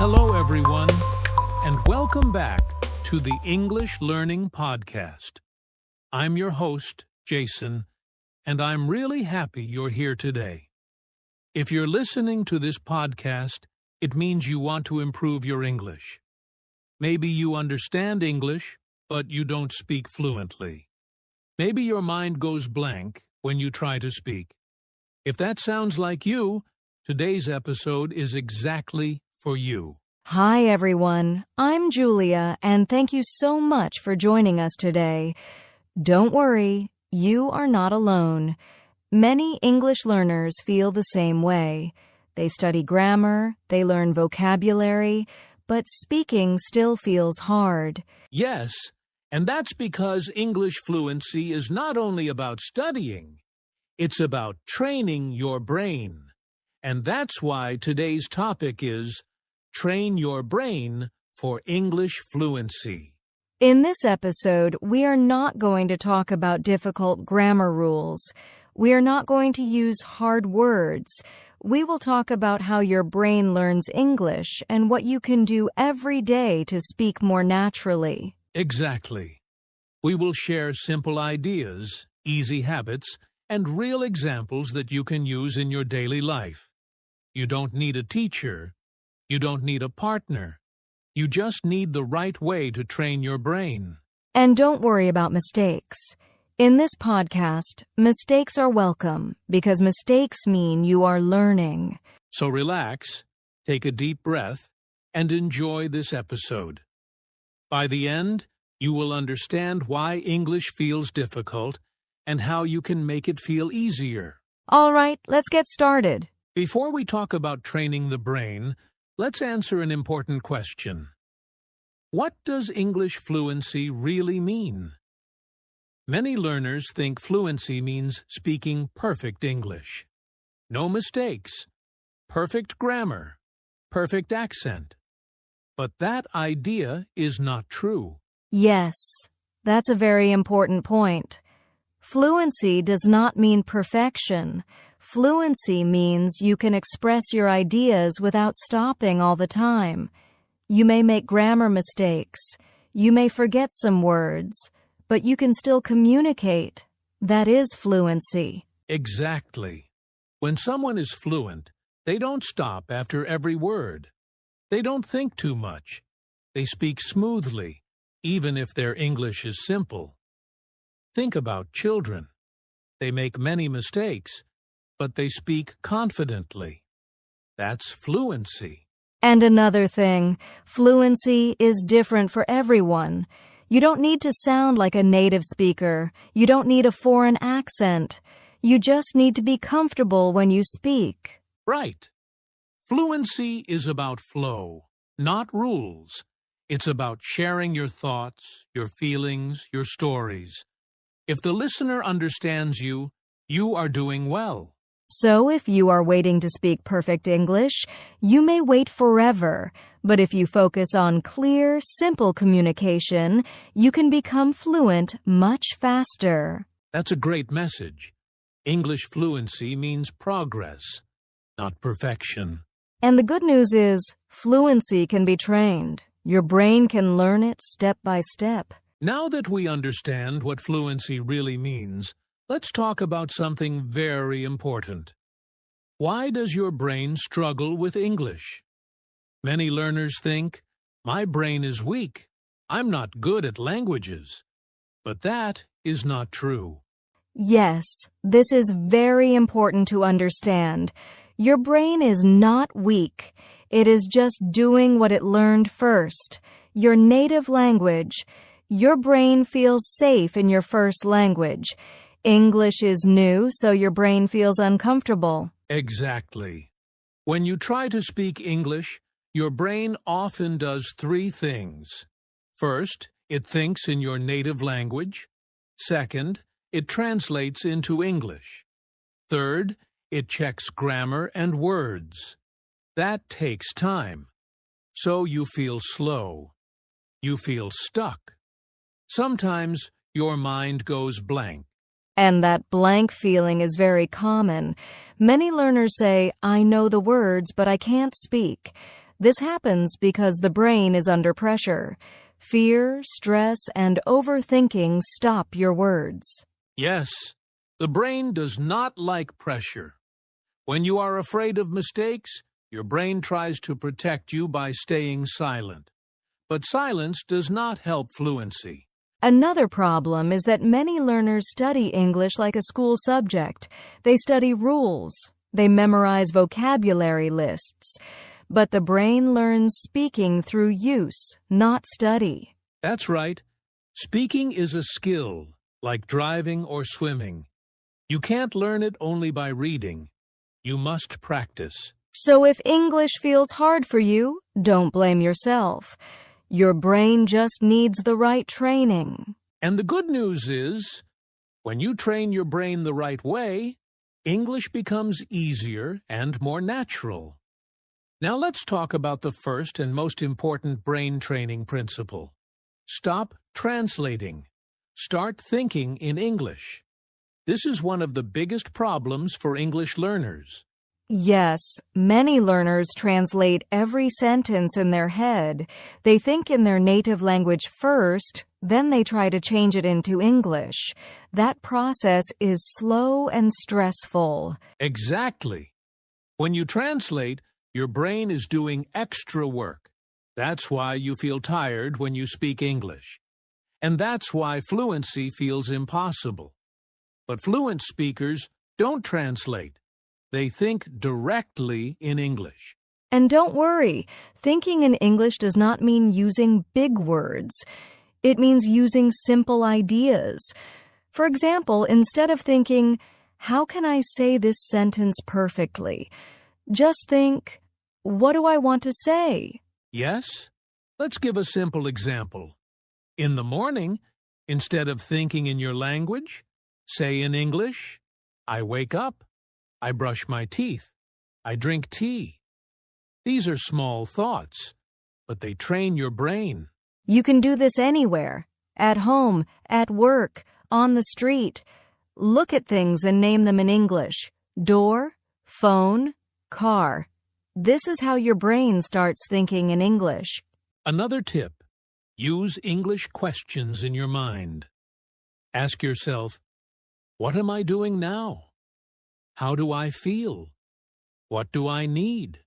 Hello, everyone, and welcome back to the English Learning Podcast. I'm your host, Jason, and I'm really happy you're here today. If you're listening to this podcast, it means you want to improve your English. Maybe you understand English, but you don't speak fluently. Maybe your mind goes blank when you try to speak. If that sounds like you, today's episode is exactly for you. Hi, everyone. I'm Julia, and thank you so much for joining us today. Don't worry, you are not alone. Many English learners feel the same way. They study grammar, they learn vocabulary, but speaking still feels hard. Yes, and that's because English fluency is not only about studying, it's about training your brain. And that's why today's topic is Train Your Brain for English Fluency. In this episode, we are not going to talk about difficult grammar rules. We are not going to use hard words. We will talk about how your brain learns English and what you can do every day to speak more naturally. Exactly. We will share simple ideas, easy habits, and real examples that you can use in your daily life. You don't need a teacher. You don't need a partner. You just need the right way to train your brain. And don't worry about mistakes. In this podcast, mistakes are welcome because mistakes mean you are learning. So relax, take a deep breath, and enjoy this episode. By the end, you will understand why English feels difficult and how you can make it feel easier. All right, let's get started. Before we talk about training the brain, let's answer an important question. What does English fluency really mean? Many learners think fluency means speaking perfect English. No mistakes, perfect grammar, perfect accent. But that idea is not true. Yes, that's a very important point. Fluency does not mean perfection. Fluency means you can express your ideas without stopping all the time. You may make grammar mistakes. You may forget some words, but you can still communicate. That is fluency. Exactly. When someone is fluent, they don't stop after every word. They don't think too much. They speak smoothly, even if their English is simple. Think about children. They make many mistakes, but they speak confidently. That's fluency. And another thing, fluency is different for everyone. You don't need to sound like a native speaker. You don't need a foreign accent. You just need to be comfortable when you speak. Right. Fluency is about flow, not rules. It's about sharing your thoughts, your feelings, your stories. If the listener understands you, you are doing well. So if you are waiting to speak perfect English, you may wait forever. But if you focus on clear, simple communication, you can become fluent much faster. That's a great message. English fluency means progress, not perfection. And the good news is, fluency can be trained. Your brain can learn it step by step. Now that we understand what fluency really means, let's talk about something very important. Why does your brain struggle with English? Many learners think, my brain is weak. I'm not good at languages. But that is not true. Yes, this is very important to understand. Your brain is not weak. It is just doing what it learned first, your native language. Your brain feels safe in your first language. English is new, so your brain feels uncomfortable. Exactly. When you try to speak English, your brain often does three things. First, it thinks in your native language. Second, it translates into English. Third, it checks grammar and words. That takes time. So you feel slow. You feel stuck. Sometimes your mind goes blank. And that blank feeling is very common. Many learners say, I know the words, but I can't speak. This happens because the brain is under pressure. Fear, stress, and overthinking stop your words. Yes, the brain does not like pressure. When you are afraid of mistakes, your brain tries to protect you by staying silent. But silence does not help fluency. Another problem is that many learners study English like a school subject. They study rules. They memorize vocabulary lists. But the brain learns speaking through use, not study. That's right. Speaking is a skill, like driving or swimming. You can't learn it only by reading. You must practice. So if English feels hard for you, don't blame yourself. Your brain just needs the right training. And the good news is, when you train your brain the right way, English becomes easier and more natural. Now let's talk about the first and most important brain training principle. Stop translating. Start thinking in English. This is one of the biggest problems for English learners. Yes, many learners translate every sentence in their head. They think in their native language first, then they try to change it into English. That process is slow and stressful. Exactly. When you translate, your brain is doing extra work. That's why you feel tired when you speak English. And that's why fluency feels impossible. But fluent speakers don't translate. They think directly in English. And don't worry, thinking in English does not mean using big words. It means using simple ideas. For example, instead of thinking, how can I say this sentence perfectly? Just think, what do I want to say? Yes? Let's give a simple example. In the morning, instead of thinking in your language, say in English, I wake up, I brush my teeth, I drink tea. These are small thoughts, but they train your brain. You can do this anywhere, at home, at work, on the street. Look at things and name them in English. Door, phone, car. This is how your brain starts thinking in English. Another tip, use English questions in your mind. Ask yourself, what am I doing now? How do I feel? What do I need?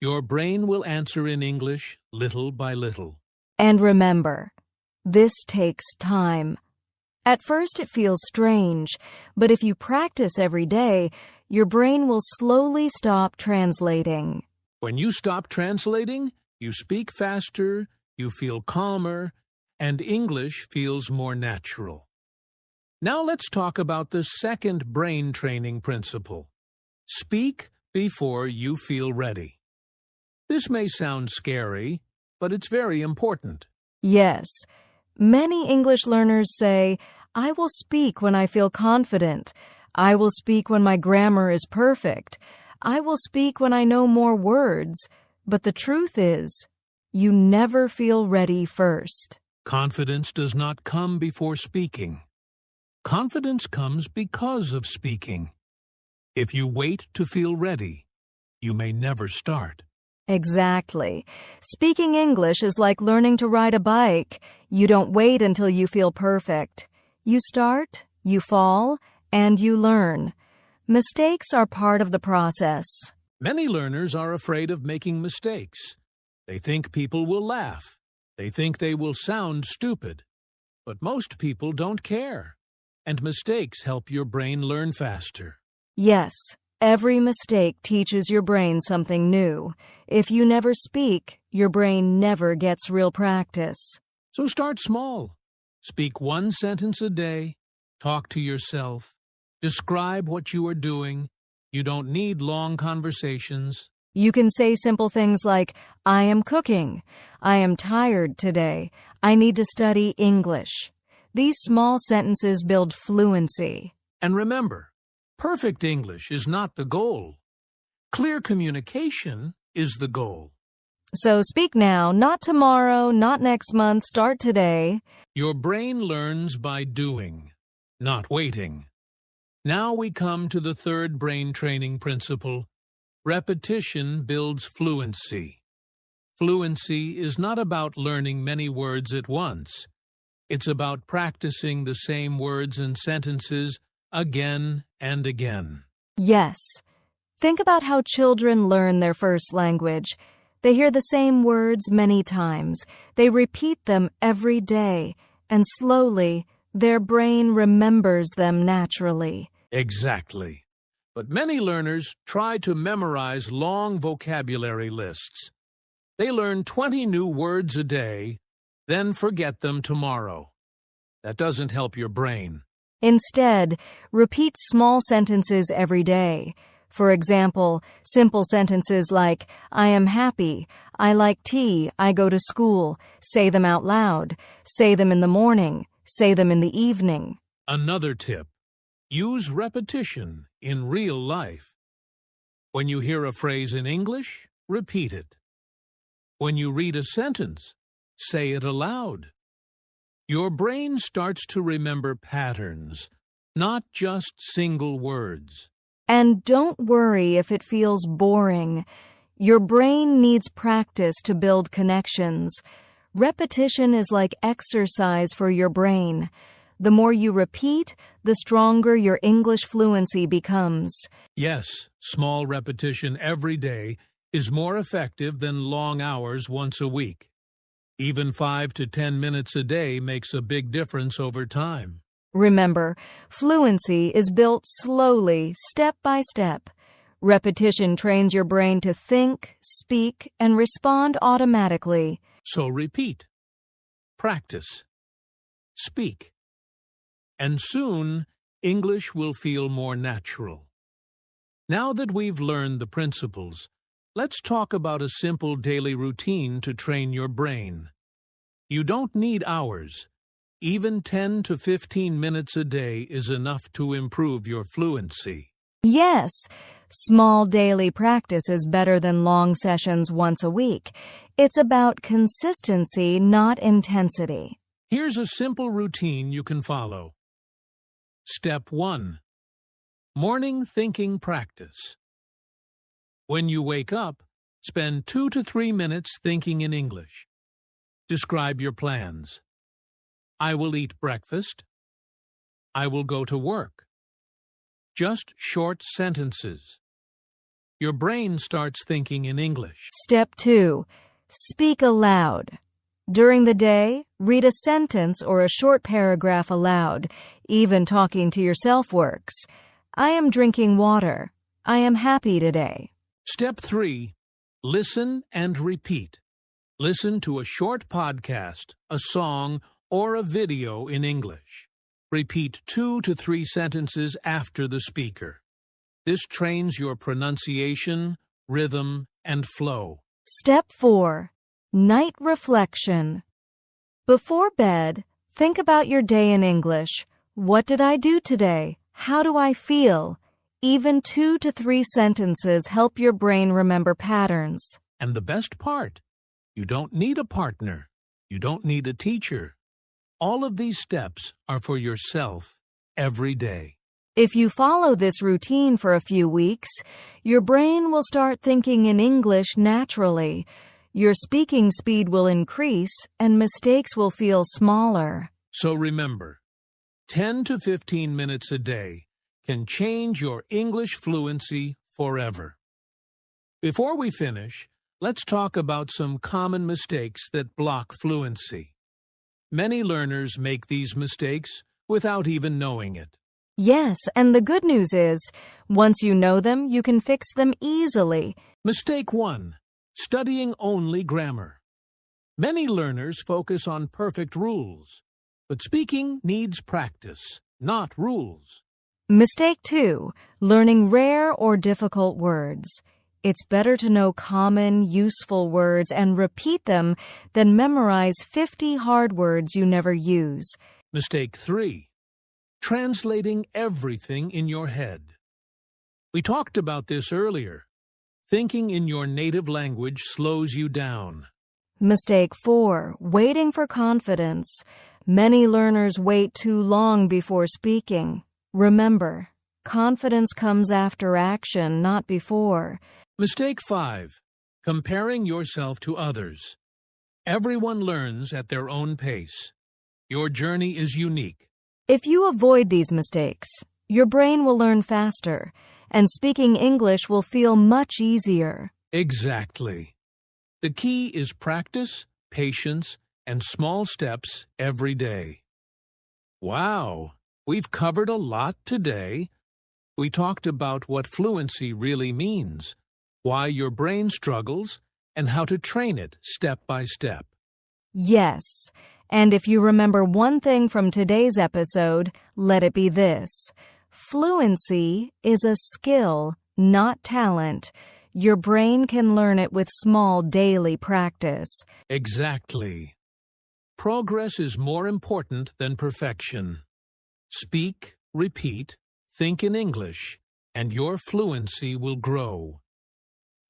Your brain will answer in English little by little. And remember, this takes time. At first it feels strange, but if you practice every day, your brain will slowly stop translating. When you stop translating, you speak faster, you feel calmer, and English feels more natural. Now let's talk about the second brain training principle. Speak before you feel ready. This may sound scary, but it's very important. Yes. Many English learners say, I will speak when I feel confident. I will speak when my grammar is perfect. I will speak when I know more words. But the truth is, you never feel ready first. Confidence does not come before speaking. Confidence comes because of speaking. If you wait to feel ready, you may never start. Exactly. Speaking English is like learning to ride a bike. You don't wait until you feel perfect. You start, you fall, and you learn. Mistakes are part of the process. Many learners are afraid of making mistakes. They think people will laugh. They think they will sound stupid. But most people don't care. And mistakes help your brain learn faster. Yes. Every mistake teaches your brain something new. If you never speak, your brain never gets real practice. So start small. Speak one sentence a day. Talk to yourself. Describe what you are doing. You don't need long conversations. You can say simple things like, I am cooking. I am tired today. I need to study English. These small sentences build fluency. And remember, perfect English is not the goal. Clear communication is the goal. So speak now, not tomorrow, not next month, start today. Your brain learns by doing, not waiting. Now we come to the third brain training principle. Repetition builds fluency. Fluency is not about learning many words at once. It's about practicing the same words and sentences again and again. Yes. Think about how children learn their first language. They hear the same words many times. They repeat them every day, and slowly, their brain remembers them naturally. Exactly. But many learners try to memorize long vocabulary lists. They learn 20 new words a day, then forget them tomorrow. That doesn't help your brain. Instead, repeat small sentences every day. For example, simple sentences like, I am happy, I like tea, I go to school. Say them out loud. Say them in the morning. Say them in the evening. Another tip: use repetition in real life. When you hear a phrase in English, repeat it. When you read a sentence, say it aloud. Your brain starts to remember patterns, not just single words. And don't worry if it feels boring. Your brain needs practice to build connections. Repetition is like exercise for your brain. The more you repeat, the stronger your English fluency becomes. Yes, small repetition every day is more effective than long hours once a week. Even 5 to 10 minutes a day makes a big difference over time. Remember, fluency is built slowly, step by step. Repetition trains your brain to think, speak, and respond automatically. So repeat, practice, speak, and soon English will feel more natural. Now that we've learned the principles, let's talk about a simple daily routine to train your brain. You don't need hours. Even 10 to 15 minutes a day is enough to improve your fluency. Yes, small daily practice is better than long sessions once a week. It's about consistency, not intensity. Here's a simple routine you can follow. Step 1. Morning thinking practice. When you wake up, spend 2 to 3 minutes thinking in English. Describe your plans. I will eat breakfast. I will go to work. Just short sentences. Your brain starts thinking in English. Step 2. Speak aloud. During the day, read a sentence or a short paragraph aloud. Even talking to yourself works. I am drinking water. I am happy today. Step 3. Listen and repeat. Listen to a short podcast, a song, or a video in English. Repeat 2 to 3 sentences after the speaker. This trains your pronunciation, rhythm, and flow. Step 4. Night reflection. Before bed, think about your day in English. What did I do today? How do I feel? Even 2 to 3 sentences help your brain remember patterns. And the best part, you don't need a partner. You don't need a teacher. All of these steps are for yourself every day. If you follow this routine for a few weeks, your brain will start thinking in English naturally. Your speaking speed will increase and mistakes will feel smaller. So remember, 10 to 15 minutes a day can change your English fluency forever. Before we finish, let's talk about some common mistakes that block fluency. Many learners make these mistakes without even knowing it. Yes, and the good news is, once you know them, you can fix them easily. Mistake 1. Studying only grammar. Many learners focus on perfect rules, but speaking needs practice, not rules. Mistake 2. Learning rare or difficult words. It's better to know common, useful words and repeat them than memorize 50 hard words you never use. Mistake 3. Translating everything in your head. We talked about this earlier. Thinking in your native language slows you down. Mistake 4. Waiting for confidence. Many learners wait too long before speaking. Remember, confidence comes after action, not before. Mistake 5. Comparing yourself to others. Everyone learns at their own pace. Your journey is unique. If you avoid these mistakes, your brain will learn faster, and speaking English will feel much easier. Exactly. The key is practice, patience, and small steps every day. Wow, we've covered a lot today. We talked about what fluency really means, why your brain struggles, and how to train it step by step. Yes, and if you remember one thing from today's episode, let it be this. Fluency is a skill, not talent. Your brain can learn it with small daily practice. Exactly. Progress is more important than perfection. Speak, repeat, think in English, and your fluency will grow.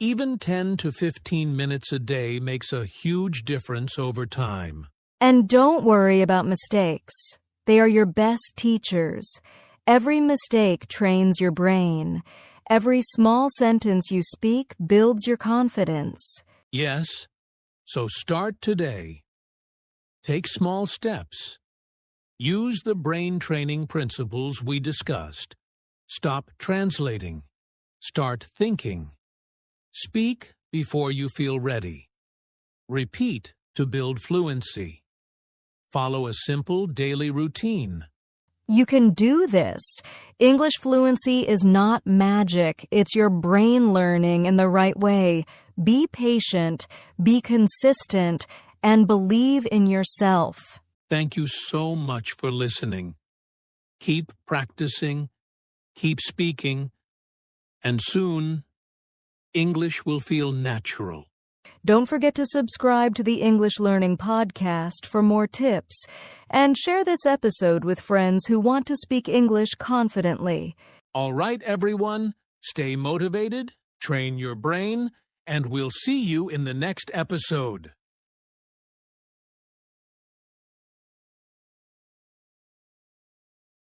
Even 10 to 15 minutes a day makes a huge difference over time. And don't worry about mistakes. They are your best teachers. Every mistake trains your brain. Every small sentence you speak builds your confidence. Yes, so start today. Take small steps. Use the brain training principles we discussed. Stop translating. Start thinking. Speak before you feel ready. Repeat to build fluency. Follow a simple daily routine. You can do this. English fluency is not magic. It's your brain learning in the right way. Be patient, be consistent, and believe in yourself. Thank you so much for listening. Keep practicing, keep speaking, and soon, English will feel natural. Don't forget to subscribe to the English Learning Podcast for more tips, and share this episode with friends who want to speak English confidently. All right, everyone, stay motivated, train your brain, and we'll see you in the next episode.